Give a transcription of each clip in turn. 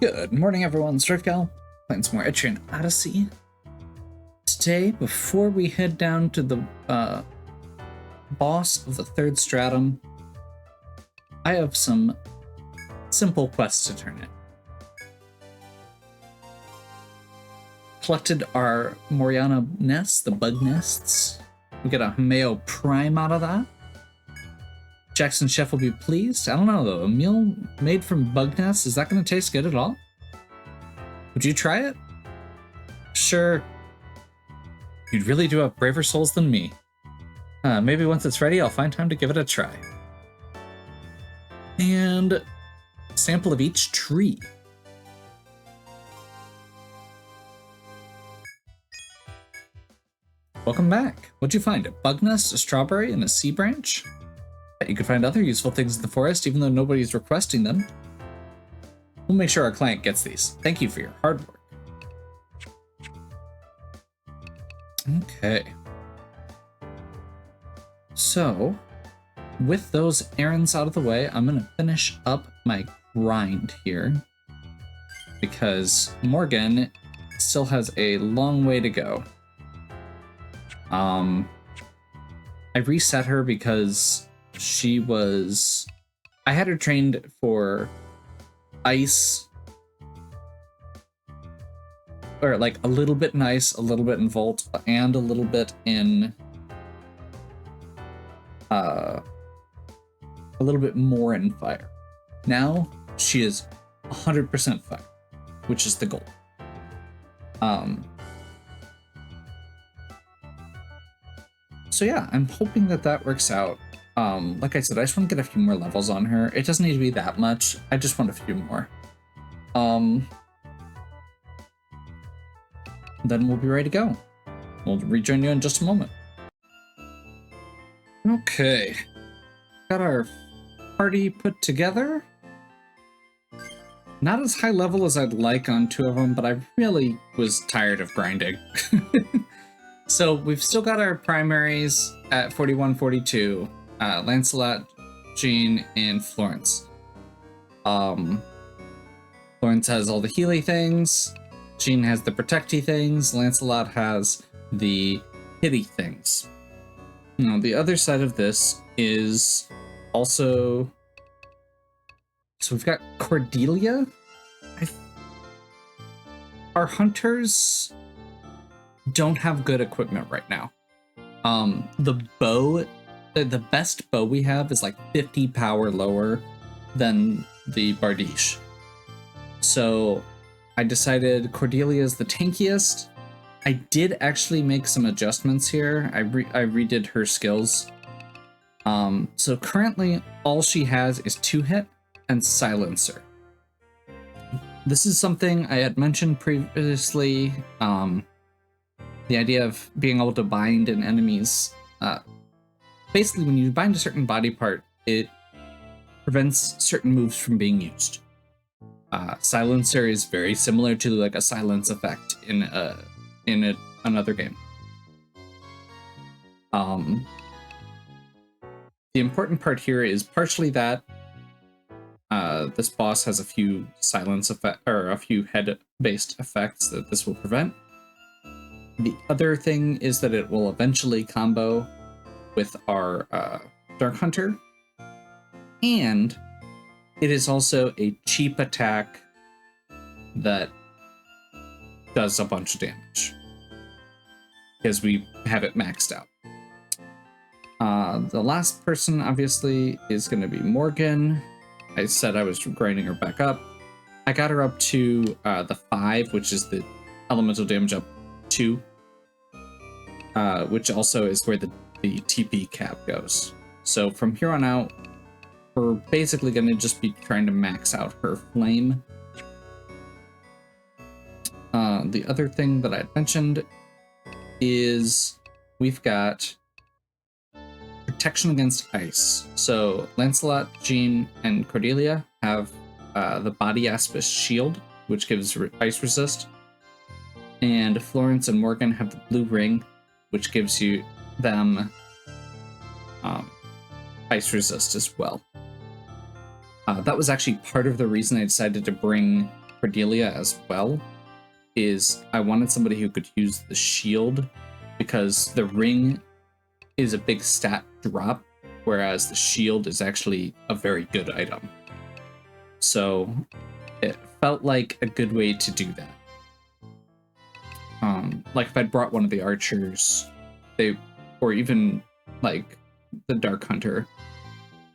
Good morning, everyone. Striftgal playing some more Etrian Odyssey. Today, before we head down to the boss of the third stratum, I have some simple quests to turn in. Collected our Moriana nests, the bug nests. We get a Mayo Prime out of that. Jackson Chef will be pleased. I don't know though, a meal made from bug nests, is that going to taste good at all? Would you try it? Sure. You'd really do have braver souls than me. Maybe once it's ready, I'll find time to give it a try. And sample of each tree. Welcome back. What'd you find? A bug nest, a strawberry, and a sea branch? You could find other useful things in the forest, even though nobody's requesting them. We'll make sure our client gets these. Thank you for your hard work. Okay. So, with those errands out of the way, I'm going to finish up my grind here, because Morgan still has a long way to go. I reset her because I had her trained for ice, or like a little bit in ice, a little bit in volt, and a little bit in a little bit more in fire. Now she is 100% fire, which is the goal. So yeah, I'm hoping that works out. Like I said, I just want to get a few more levels on her. It doesn't need to be that much. I just want a few more. Then we'll be ready to go. We'll rejoin you in just a moment. Okay. Got our party put together. Not as high level as I'd like on two of them, but I really was tired of grinding. So we've still got our primaries at 41, 42. Lancelot, Jean, and Florence. Florence has all the healy things. Jean has the protecty things. Lancelot has the hitty things. Now, the other side of this is also... So we've got Cordelia. Our hunters don't have good equipment right now. The bow... The best bow we have is like 50 power lower than the Bardiche. So I decided Cordelia is the tankiest. I did actually make some adjustments here. I redid her skills. So currently all she has is 2-hit and silencer. This is something I had mentioned previously. The idea of being able to bind an enemy's basically, when you bind a certain body part, it prevents certain moves from being used. Silencer is very similar to like a silence effect in another game. The important part here is partially that this boss has a few silence effect or a few head-based effects that this will prevent. The other thing is that it will eventually combo with our Dark Hunter, and it is also a cheap attack that does a bunch of damage because we have it maxed out. The last person obviously is going to be Morgan. I said I was grinding her back up. I got her up to the 5, which is the elemental damage up 2, which also is where the TP cap goes. So from here on out, we're basically going to just be trying to max out her flame. The other thing that I mentioned is we've got protection against ice. So Lancelot, Jean, and Cordelia have the Body Aspis shield, which gives ice resist. And Florence and Morgan have the blue ring, which gives them ice resist as well. That was actually part of the reason I decided to bring Cordelia as well is I wanted somebody who could use the shield, because the ring is a big stat drop, whereas the shield is actually a very good item. So it felt like a good way to do that. Like if I'd brought one of the archers, or even like the Dark Hunter,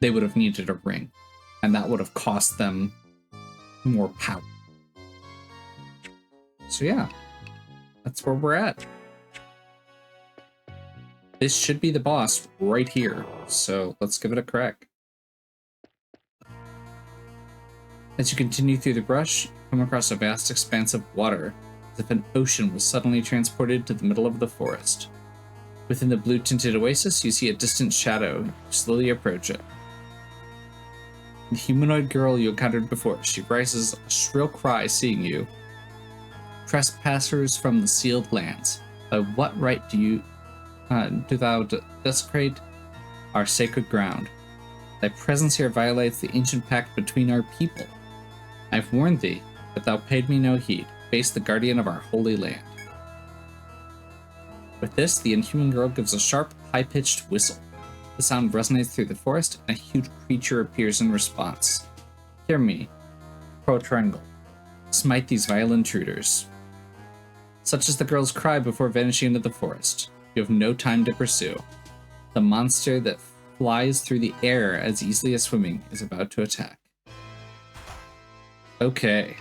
they would have needed a ring, and that would have cost them more power. So yeah, that's where we're at. This should be the boss right here, so let's give it a crack. As you continue through the brush, you come across a vast expanse of water, as if an ocean was suddenly transported to the middle of the forest. Within the blue-tinted oasis, you see a distant shadow. You slowly approach it. The humanoid girl you encountered before, she raises a shrill cry seeing you. Trespassers from the sealed lands, by what right do thou desecrate our sacred ground? Thy presence here violates the ancient pact between our people. I've warned thee, but thou paid me no heed. Face the guardian of our holy land. With this, the inhuman girl gives a sharp, high-pitched whistle. The sound resonates through the forest, and a huge creature appears in response. Hear me, Protrangle. Smite these vile intruders. Such is the girl's cry before vanishing into the forest. You have no time to pursue. The monster that flies through the air as easily as swimming is about to attack. Okay.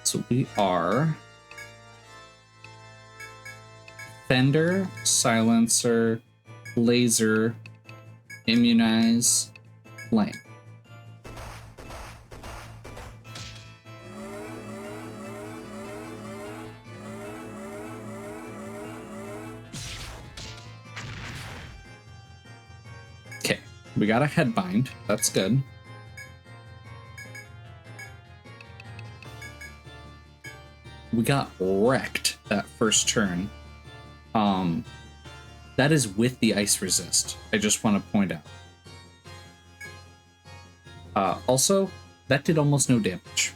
So we are Fender, Silencer, Laser, Immunize, Flame. Okay, we got a headbind. That's good. We got wrecked that first turn. That is with the ice resist. I just want to point out. Also, that did almost no damage.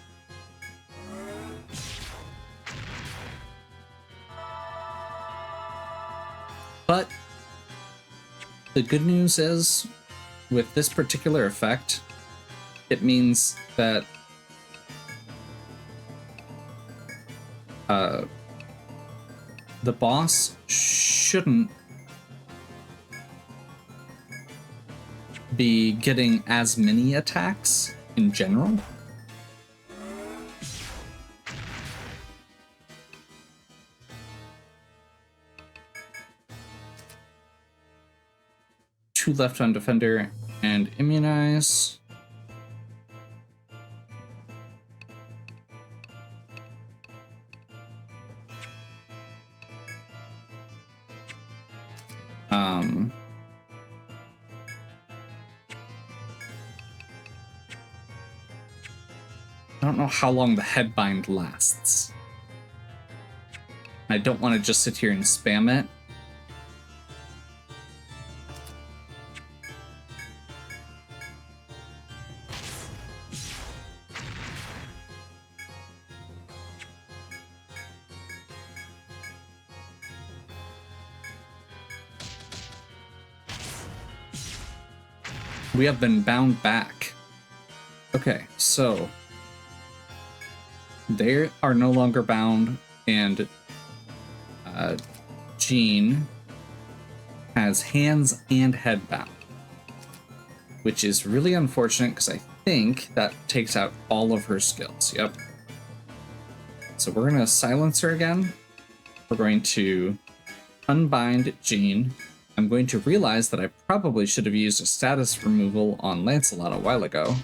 But the good news is, with this particular effect, it means that the boss shouldn't be getting as many attacks in general. Two left on Defender and Immunize. I don't know how long the headbind lasts. I don't want to just sit here and spam it. We have been bound back. Okay, so they are no longer bound, and Jean has hands and head bound, which is really unfortunate because I think that takes out all of her skills. Yep. So we're going to silence her again. We're going to unbind Jean. I'm going to realize that I probably should have used a status removal on Lancelot a while ago.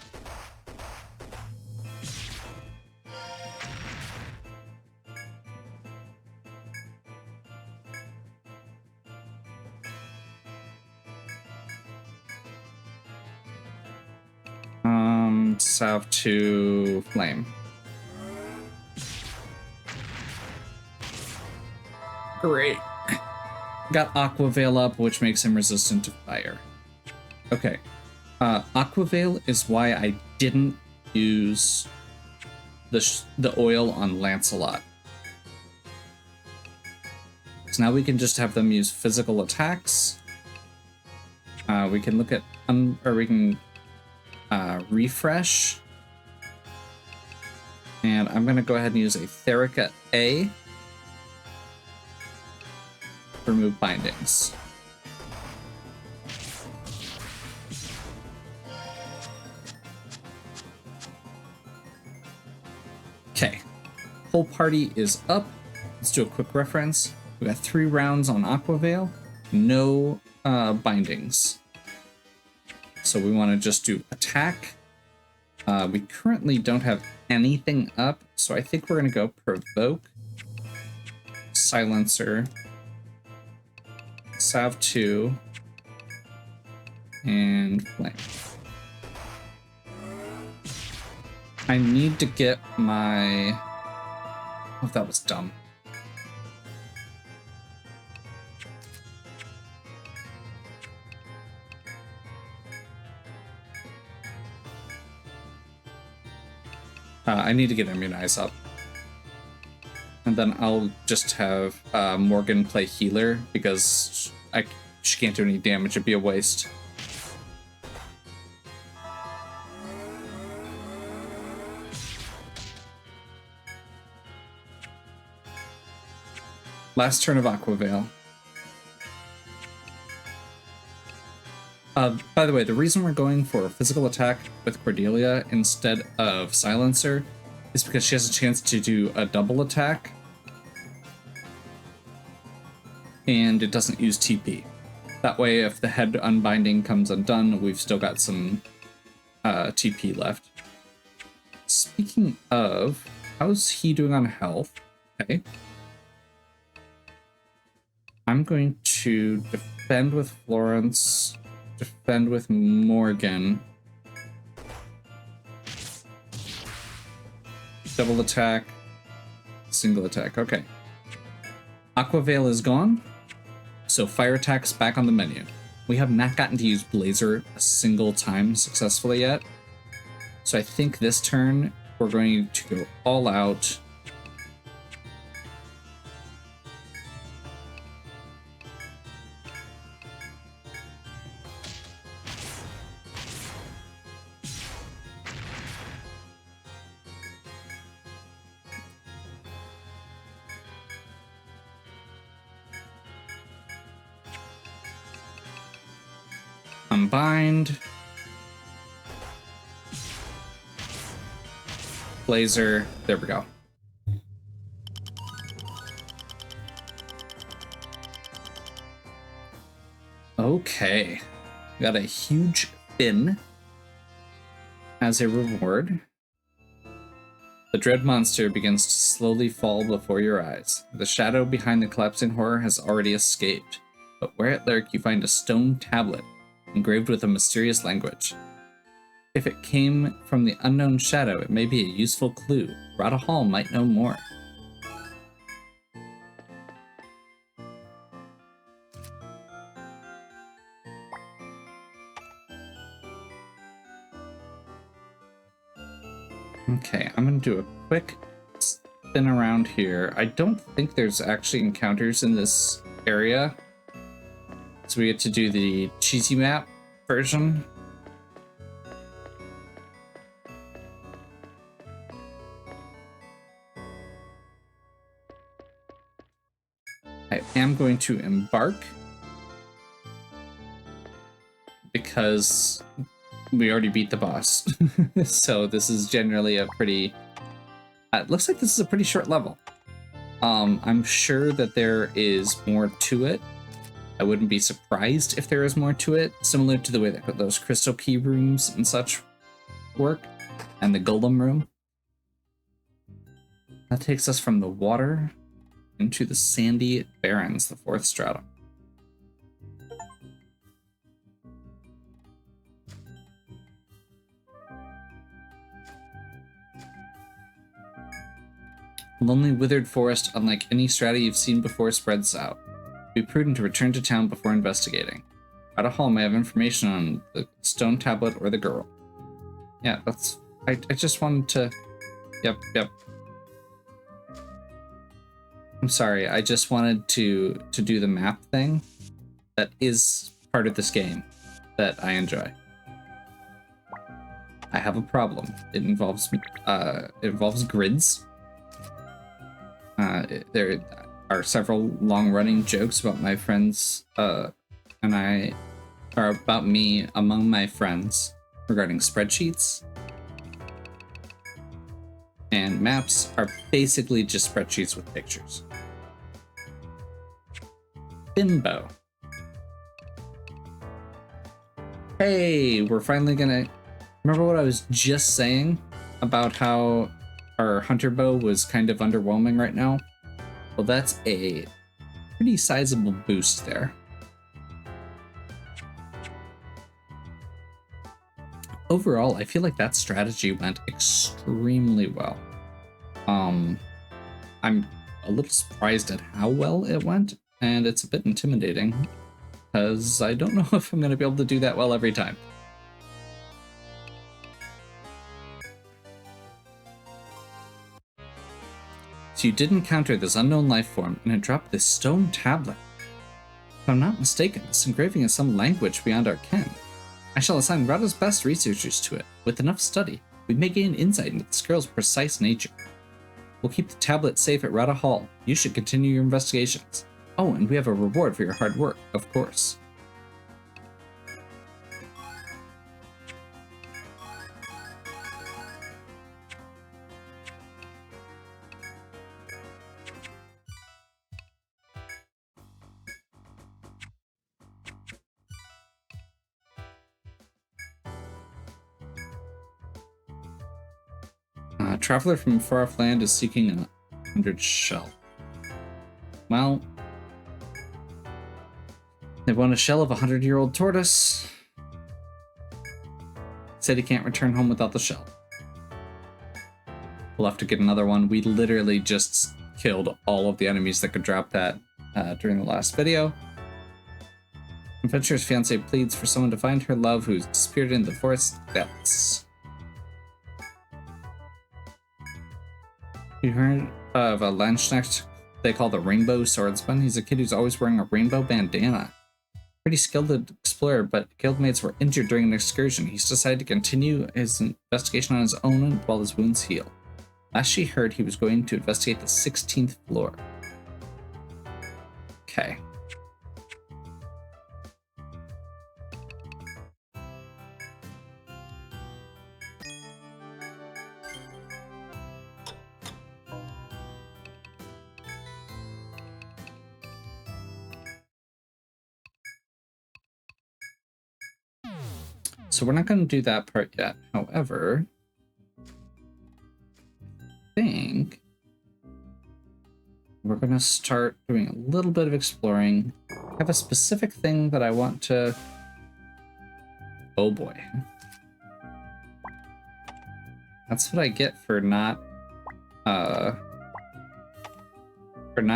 Salve to Flame. Great. Got Aqua Veil up, which makes him resistant to fire. Okay. Aquavale is why I didn't use the oil on Lancelot. So now we can just have them use physical attacks. We can look at we can refresh. And I'm gonna go ahead and use a Therica A. Remove bindings. Okay, whole party is up. Let's do a quick reference. We got 3 rounds on Aquavale, no bindings. So we want to just do attack. We currently don't have anything up, so I think we're gonna go provoke, silencer, salve 2, and flame. I need to get my... Oh, that was dumb. I need to get Immunize up. And then I'll just have Morgan play healer, because she can't do any damage, it'd be a waste. Last turn of Aquavale. By the way, the reason we're going for a physical attack with Cordelia instead of Silencer is because she has a chance to do a double attack. And it doesn't use TP. That way, if the head unbinding comes undone, we've still got some TP left. Speaking of, how's he doing on health? Okay. I'm going to defend with Florence, defend with Morgan. Double attack, single attack, okay. Aquavale is gone, so fire attack's back on the menu. We have not gotten to use Blazer a single time successfully yet, so I think this turn we're going to go all out. Unbind. Blazer. There we go. Okay. Got a huge fin as a reward. The dread monster begins to slowly fall before your eyes. The shadow behind the collapsing horror has already escaped, but where it lurks you find a stone tablet engraved with a mysterious language. If it came from the unknown shadow, it may be a useful clue. Rada Hall might know more. Okay, I'm gonna do a quick spin around here. I don't think there's actually encounters in this area. So we get to do the cheesy map version. I am going to embark because we already beat the boss. So this is generally a pretty... it looks like this is a pretty short level. I'm sure that there is more to it. I wouldn't be surprised if there is more to it, similar to the way that those crystal key rooms and such work, and the golem room. That takes us from the water into the sandy barrens, the 4th stratum. Lonely withered forest, unlike any strata you've seen before, spreads out. Be prudent to return to town before investigating. At a hall may have information on the stone tablet or the girl. Yeah, that's... I just wanted to... Yep. I'm sorry, I just wanted to do the map thing that is part of this game that I enjoy. I have a problem. It involves grids. There are several long-running jokes about my friends and I, or about me among my friends regarding spreadsheets. And maps are basically just spreadsheets with pictures. Bimbo. Hey, we're finally gonna... Remember what I was just saying about how our hunter bow was kind of underwhelming right now? Well, that's a pretty sizable boost there. Overall, I feel like that strategy went extremely well. I'm a little surprised at how well it went, and it's a bit intimidating, because I don't know if I'm going to be able to do that well every time. So you did encounter this unknown life form, and it dropped this stone tablet. If I'm not mistaken, this engraving is some language beyond our ken. I shall assign Rada's best researchers to it. With enough study, we may gain insight into this girl's precise nature. We'll keep the tablet safe at Rada Hall. You should continue your investigations. Oh, and we have a reward for your hard work, of course. A traveler from a far-off land is seeking a 100 shell. Well, they want a shell of a 100-year-old tortoise. Said he can't return home without the shell. We'll have to get another one. We literally just killed all of the enemies that could drop that during the last video. Adventurer's fiance pleads for someone to find her love who's disappeared in the forest depths. You heard of a Landsknecht they call the Rainbow Swordsman? He's a kid who's always wearing a rainbow bandana. Pretty skilled explorer, but guildmates were injured during an excursion. He's decided to continue his investigation on his own while his wounds heal. Last she heard, he was going to investigate the 16th floor. Okay. So we're not going to do that part yet. However, I think we're going to start doing a little bit of exploring. I have a specific thing that I want to... Oh boy. That's what I get for not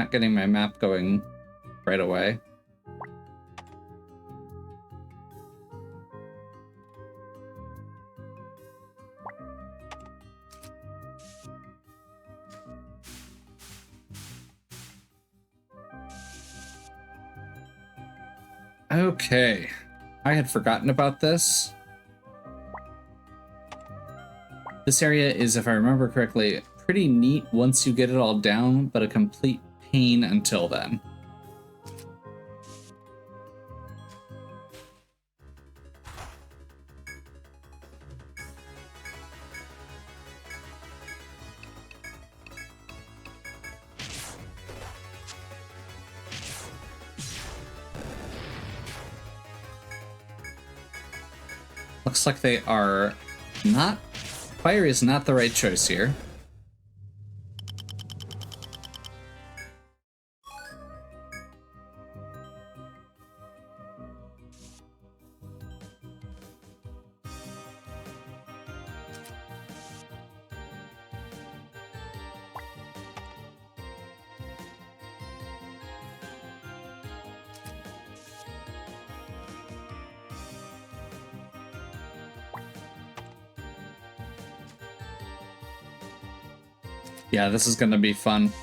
getting my map going right away. Okay, I had forgotten about this. This area is, if I remember correctly, pretty neat once you get it all down, but a complete pain until then. Looks like they are not... Fire is not the right choice here. Yeah, this is gonna be fun.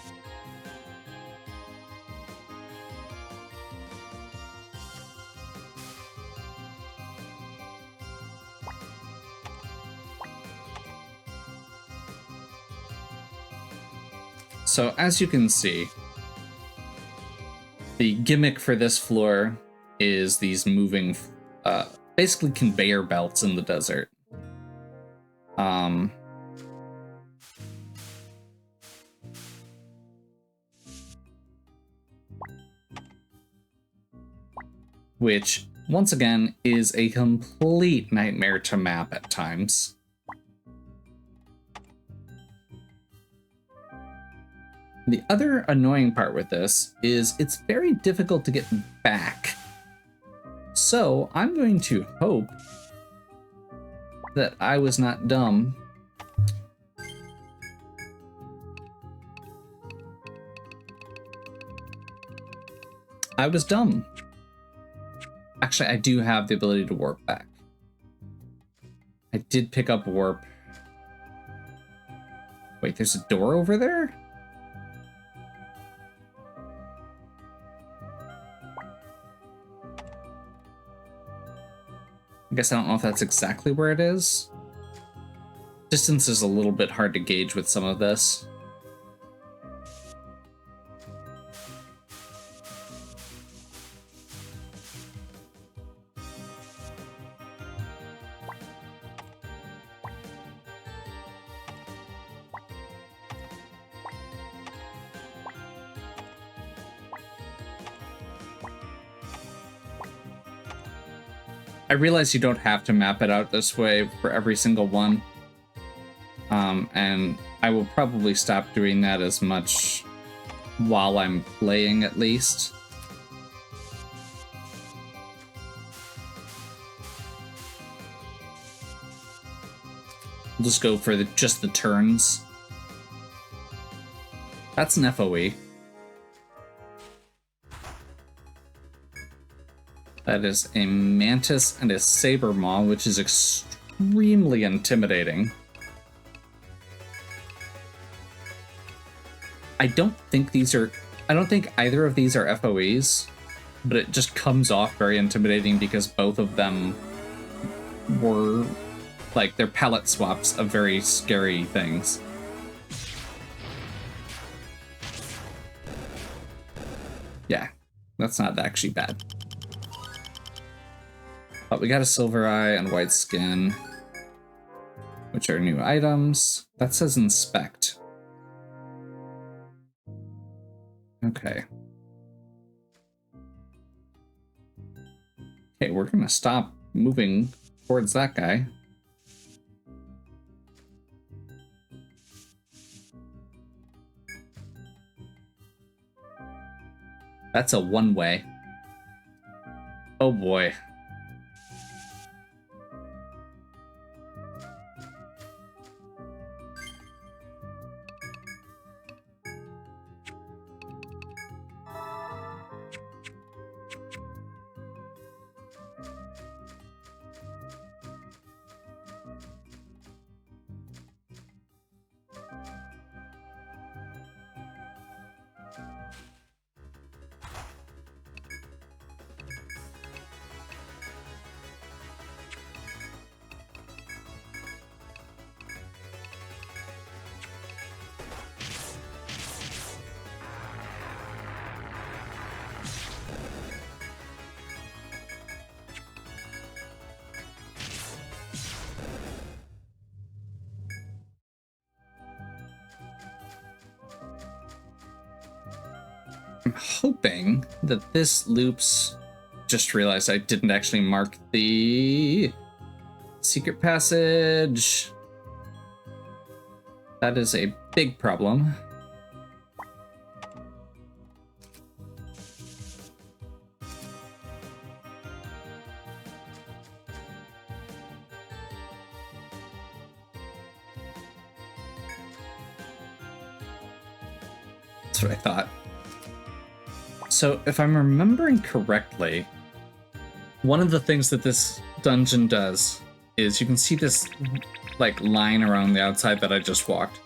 So as you can see, the gimmick for this floor is these moving, basically conveyor belts in the desert. Which, once again, is a complete nightmare to map at times. The other annoying part with this is it's very difficult to get back. So I'm going to hope that I was not dumb. I was dumb. Actually, I do have the ability to warp back. I did pick up warp. Wait, there's a door over there? I guess I don't know if that's exactly where it is. Distance is a little bit hard to gauge with some of this. I realize you don't have to map it out this way for every single one. And I will probably stop doing that as much while I'm playing, at least. We'll just go for just the turns. That's an FOE. That is a mantis and a saber maw, which is extremely intimidating. I don't think either of these are FOEs, but it just comes off very intimidating because both of them were, like, they're palette swaps of very scary things. Yeah, that's not actually bad. But we got a silver eye and white skin, which are new items. That says inspect. Okay. Okay, we're gonna stop moving towards that guy. That's a one-way. Oh boy. I'm hoping that this loops... Just realized I didn't actually mark the secret passage. That is a big problem. That's what I thought. So, if I'm remembering correctly, one of the things that this dungeon does is you can see this, like, line around the outside that I just walked.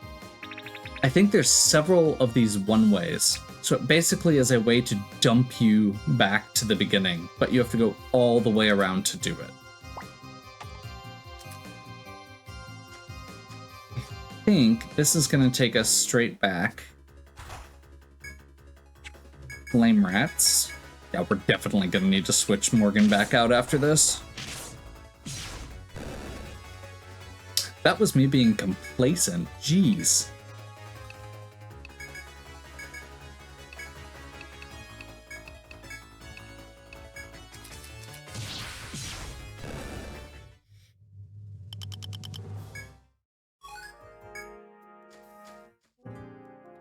I think there's several of these one-ways. So it basically is a way to dump you back to the beginning, but you have to go all the way around to do it. I think this is going to take us straight back. Flame rats. Yeah, we're definitely going to need to switch Morgan back out after this. That was me being complacent. Jeez.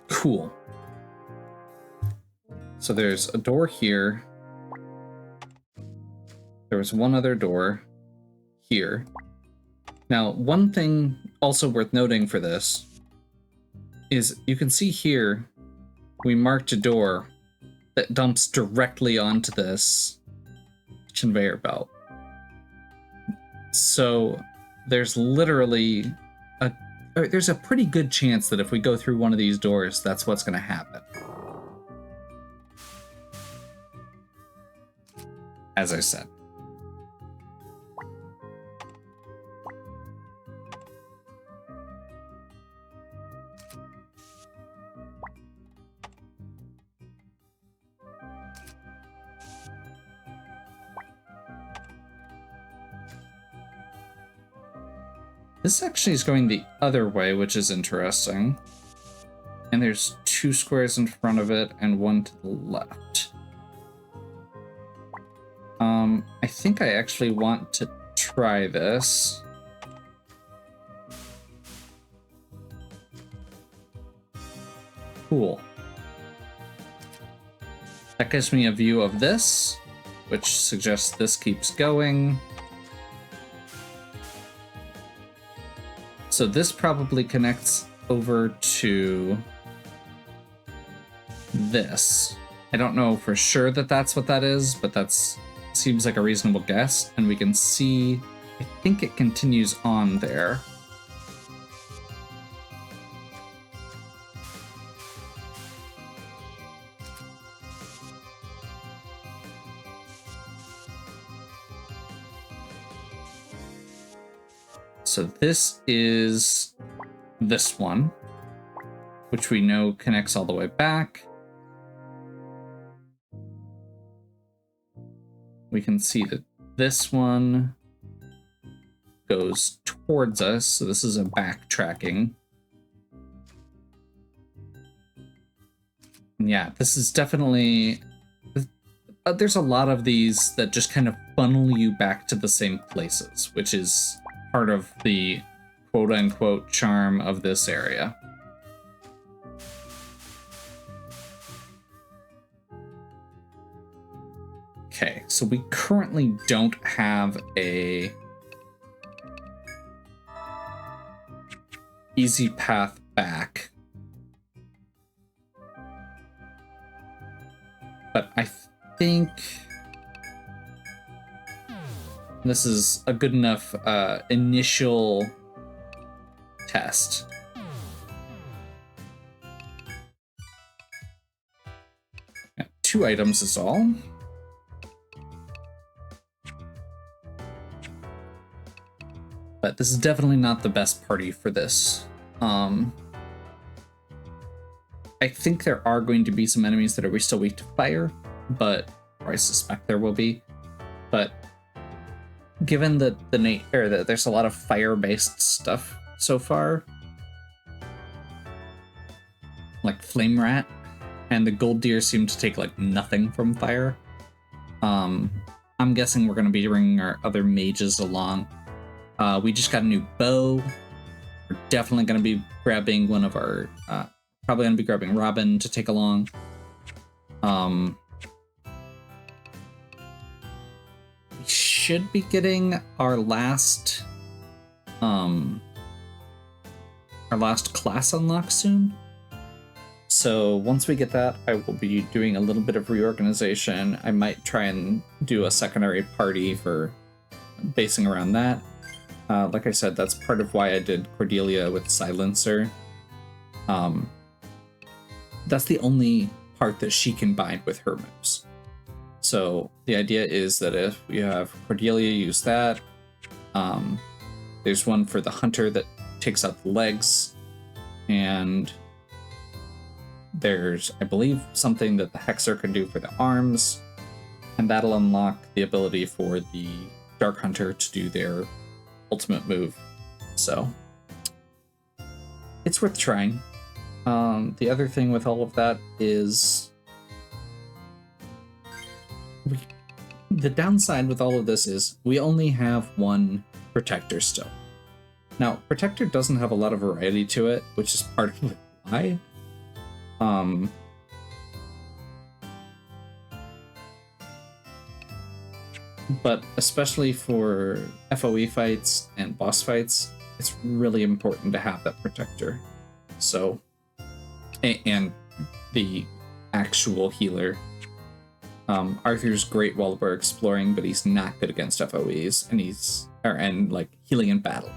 Cool. So there's a door here. There was one other door here. Now, one thing also worth noting for this is you can see here we marked a door that dumps directly onto this conveyor belt. So there's literally there's a pretty good chance that if we go through one of these doors, that's what's going to happen. As I said. This actually is going the other way, which is interesting. And there's 2 squares in front of it and 1 to the left. I think I actually want to try this. Cool. That gives me a view of this, which suggests this keeps going. So this probably connects over to this. I don't know for sure that that's what that is, but that's seems like a reasonable guess. And we can see, I think it continues on there. So this is this one, which we know connects all the way back. We can see that this one goes towards us, so this is a backtracking. And yeah, this is definitely... there's a lot of these that just kind of funnel you back to the same places, which is part of the quote-unquote charm of this area. Okay, so we currently don't have a easy path back. But I think this is a good enough initial test. Yeah, 2 items is all. But this is definitely not the best party for this. I think there are going to be some enemies that are still weak to fire, or I suspect there will be. But given that that there's a lot of fire-based stuff so far, like Flame Rat, and the Gold Deer seem to take like nothing from fire. I'm guessing we're going to be bringing our other mages along. We just got a new bow. We're definitely going to be grabbing one of our... probably going to be grabbing Robin to take along. We should be getting our last class unlock soon. So once we get that, I will be doing a little bit of reorganization. I might try and do a secondary party for basing around that. Like I said, that's part of why I did Cordelia with Silencer. That's the only part that she can bind with her moves. So the idea is that if you have Cordelia use that, there's one for the hunter that takes out the legs, and there's, I believe, something that the Hexer can do for the arms, and that'll unlock the ability for the Dark Hunter to do their ultimate move. So it's worth trying. The other thing with all of that is the downside with all of this is we only have one Protector still. Now, Protector doesn't have a lot of variety to it, which is part of why. But especially for FOE fights and boss fights, it's really important to have that Protector. So, and the actual healer. Arthur's great while we're exploring, but he's not good against FOEs, and like healing in battle.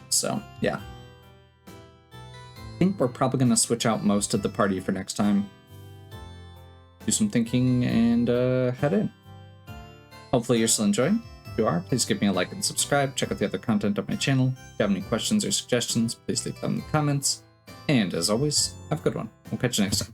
So yeah, I think we're probably gonna switch out most of the party for next time. Do some thinking and head in. Hopefully you're still enjoying. If you are, please give me a like and subscribe. Check out the other content on my channel. If you have any questions or suggestions, please leave them in the comments. And as always, have a good one. We'll catch you next time.